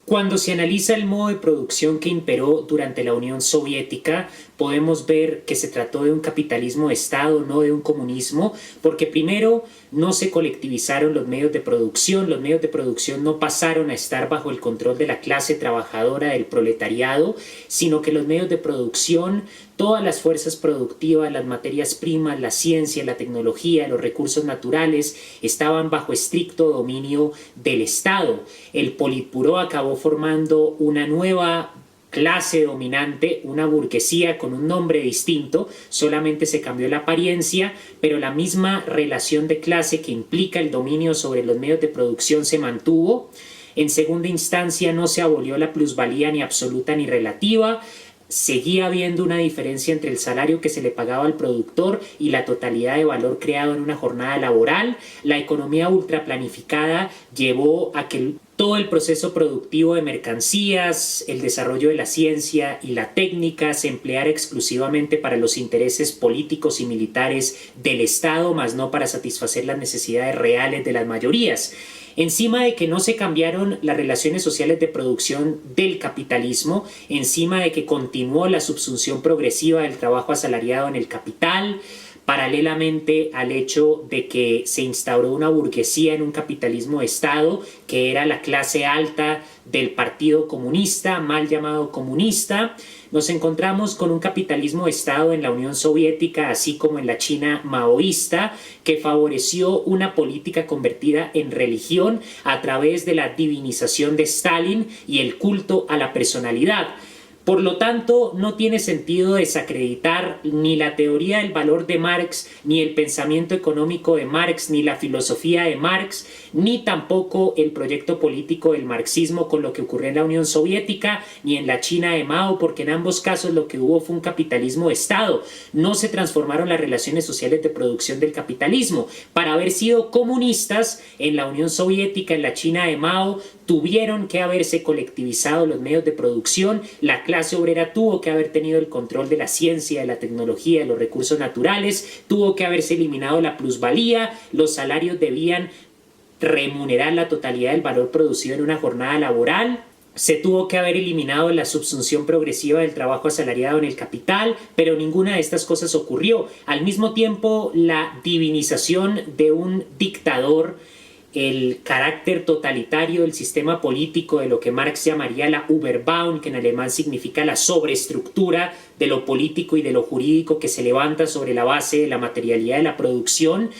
Cuando se analiza el modo de producción que imperó durante la Unión Soviética, podemos ver que se trató de un capitalismo de Estado, no de un comunismo, porque primero no se colectivizaron los medios de producción no pasaron a estar bajo el control de la clase trabajadora, del proletariado, sino que los medios de producción, todas las fuerzas productivas, las materias primas, la ciencia, la tecnología, los recursos naturales, estaban bajo estricto dominio del Estado. El Politburó acabó formando una nueva clase dominante, una burguesía con un nombre distinto, solamente se cambió la apariencia, pero la misma relación de clase que implica el dominio sobre los medios de producción se mantuvo. En segunda instancia no se abolió la plusvalía ni absoluta ni relativa. Seguía habiendo una diferencia entre el salario que se le pagaba al productor y la totalidad de valor creado en una jornada laboral. La economía ultraplanificada llevó a que todo el proceso productivo de mercancías, el desarrollo de la ciencia y la técnica se empleara exclusivamente para los intereses políticos y militares del Estado, más no para satisfacer las necesidades reales de las mayorías. Encima de que no se cambiaron las relaciones sociales de producción del capitalismo, encima de que continuó la subsunción progresiva del trabajo asalariado en el capital, paralelamente al hecho de que se instauró una burguesía en un capitalismo de Estado, que era la clase alta del Partido Comunista, mal llamado comunista, nos encontramos con un capitalismo de Estado en la Unión Soviética, así como en la China maoísta, que favoreció una política convertida en religión a través de la divinización de Stalin y el culto a la personalidad. Por lo tanto, no tiene sentido desacreditar ni la teoría del valor de Marx, ni el pensamiento económico de Marx, ni la filosofía de Marx, ni tampoco el proyecto político del marxismo con lo que ocurrió en la Unión Soviética, ni en la China de Mao, porque en ambos casos lo que hubo fue un capitalismo de Estado. No se transformaron las relaciones sociales de producción del capitalismo. Para haber sido comunistas en la Unión Soviética, en la China de Mao, tuvieron que haberse colectivizado los medios de producción, la clase obrera tuvo que haber tenido el control de la ciencia, de la tecnología, de los recursos naturales, tuvo que haberse eliminado la plusvalía, los salarios debían remunerar la totalidad del valor producido en una jornada laboral, se tuvo que haber eliminado la subsunción progresiva del trabajo asalariado en el capital, pero ninguna de estas cosas ocurrió. Al mismo tiempo, la divinización de un dictador, el carácter totalitario del sistema político, de lo que Marx llamaría la Überbau, que en alemán significa la sobreestructura de lo político y de lo jurídico que se levanta sobre la base de la materialidad de la producción,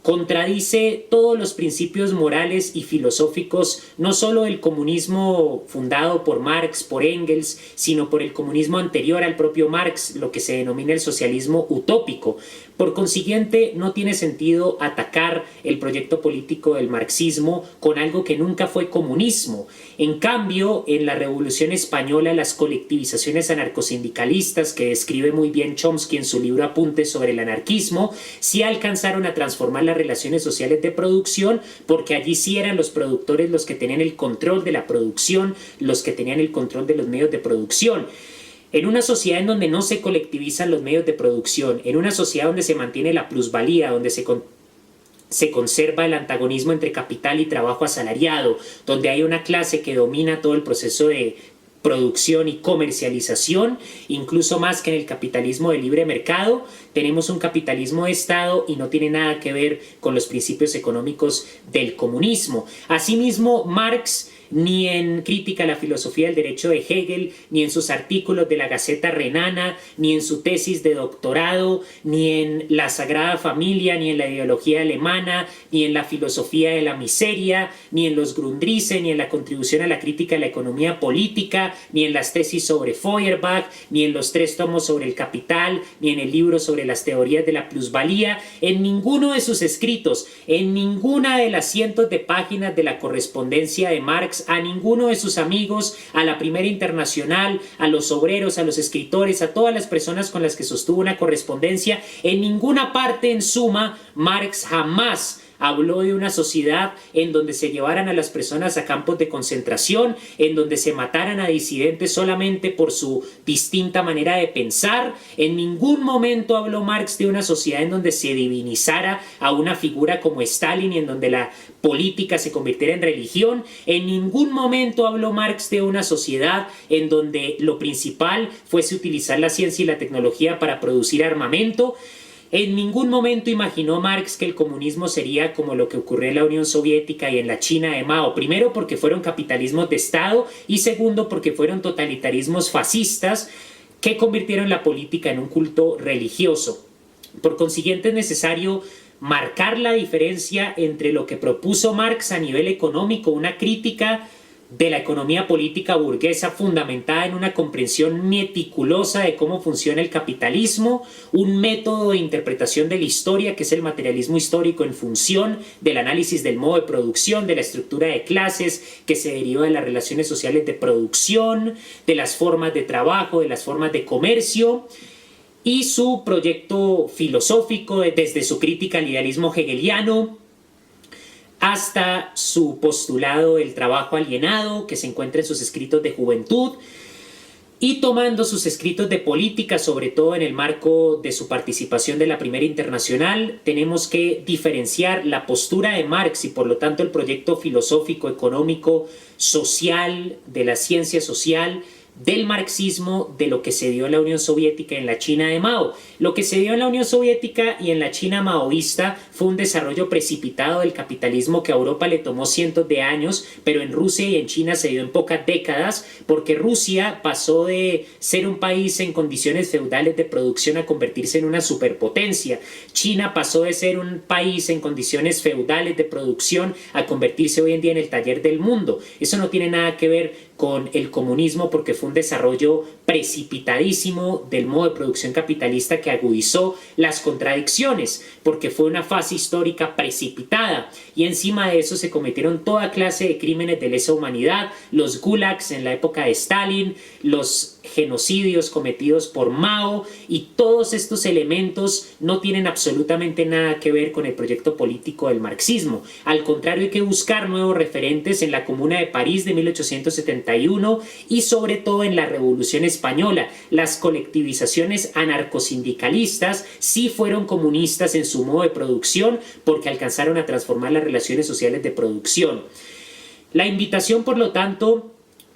contradice todos los principios morales y filosóficos, no solo del comunismo fundado por Marx, por Engels, sino por el comunismo anterior al propio Marx, lo que se denomina el socialismo utópico. Por consiguiente, no tiene sentido atacar el proyecto político del marxismo con algo que nunca fue comunismo. En cambio, en la Revolución Española, las colectivizaciones anarcosindicalistas, que describe muy bien Chomsky en su libro Apuntes sobre el anarquismo, sí alcanzaron a transformar las relaciones sociales de producción, porque allí sí eran los productores los que tenían el control de la producción, los que tenían el control de los medios de producción. En una sociedad en donde no se colectivizan los medios de producción, en una sociedad donde se mantiene la plusvalía, donde se conserva el antagonismo entre capital y trabajo asalariado, donde hay una clase que domina todo el proceso de producción y comercialización, incluso más que en el capitalismo de libre mercado, tenemos un capitalismo de Estado y no tiene nada que ver con los principios económicos del comunismo. Asimismo, Marx, ni en Crítica a la filosofía del derecho de Hegel, ni en sus artículos de la Gaceta Renana, ni en su tesis de doctorado, ni en la Sagrada Familia, ni en la ideología alemana, ni en la filosofía de la miseria, ni en los Grundrisse, ni en la contribución a la crítica de la economía política, ni en las tesis sobre Feuerbach, ni en los 3 tomos sobre el capital, ni en el libro sobre las teorías de la plusvalía, en ninguno de sus escritos, en ninguna de las cientos de páginas de la correspondencia de Marx, a ninguno de sus amigos, a la Primera Internacional, a los obreros, a los escritores, a todas las personas con las que sostuvo una correspondencia, en ninguna parte, en suma, Marx jamás habló de una sociedad en donde se llevaran a las personas a campos de concentración, en donde se mataran a disidentes solamente por su distinta manera de pensar. En ningún momento habló Marx de una sociedad en donde se divinizara a una figura como Stalin y en donde la política se convirtiera en religión. En ningún momento habló Marx de una sociedad en donde lo principal fuese utilizar la ciencia y la tecnología para producir armamento. En ningún momento imaginó Marx que el comunismo sería como lo que ocurrió en la Unión Soviética y en la China de Mao. Primero, porque fueron capitalismos de Estado, y segundo, porque fueron totalitarismos fascistas que convirtieron la política en un culto religioso. Por consiguiente, es necesario marcar la diferencia entre lo que propuso Marx a nivel económico, una crítica de la economía política burguesa fundamentada en una comprensión meticulosa de cómo funciona el capitalismo, un método de interpretación de la historia que es el materialismo histórico en función del análisis del modo de producción, de la estructura de clases que se deriva de las relaciones sociales de producción, de las formas de trabajo, de las formas de comercio, y su proyecto filosófico desde su crítica al idealismo hegeliano hasta su postulado del trabajo alienado, que se encuentra en sus escritos de juventud, y tomando sus escritos de política, sobre todo en el marco de su participación de la Primera Internacional. Tenemos que diferenciar la postura de Marx y por lo tanto el proyecto filosófico, económico, social, de la ciencia social, del marxismo, de lo que se dio en la Unión Soviética y en la China de Mao. Lo que se dio en la Unión Soviética y en la China maoísta fue un desarrollo precipitado del capitalismo que a Europa le tomó cientos de años, pero en Rusia y en China se dio en pocas décadas, porque Rusia pasó de ser un país en condiciones feudales de producción a convertirse en una superpotencia. China pasó de ser un país en condiciones feudales de producción a convertirse hoy en día en el taller del mundo. Eso no tiene nada que ver con el comunismo, porque fue un desarrollo precipitadísimo del modo de producción capitalista que agudizó las contradicciones, porque fue una fase histórica precipitada, y encima de eso se cometieron toda clase de crímenes de lesa humanidad, los gulags en la época de Stalin, los genocidios cometidos por Mao, y todos estos elementos no tienen absolutamente nada que ver con el proyecto político del marxismo. Al contrario, hay que buscar nuevos referentes en la Comuna de París de 1871 y sobre todo en la Revolución Española. Las colectivizaciones anarcosindicalistas sí fueron comunistas en su modo de producción, porque alcanzaron a transformar las relaciones sociales de producción. La invitación, por lo tanto,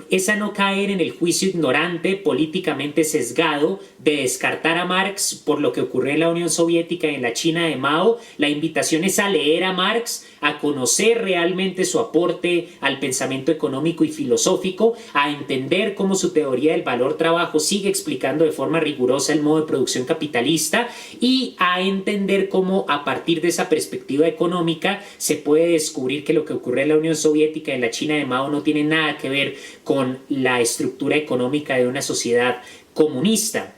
es a no caer en el juicio ignorante, políticamente sesgado, de descartar a Marx por lo que ocurrió en la Unión Soviética y en la China de Mao. La invitación es a leer a Marx, a conocer realmente su aporte al pensamiento económico y filosófico, a entender cómo su teoría del valor-trabajo sigue explicando de forma rigurosa el modo de producción capitalista, y a entender cómo a partir de esa perspectiva económica se puede descubrir que lo que ocurrió en la Unión Soviética y en la China de Mao no tiene nada que ver con la estructura económica de una sociedad comunista.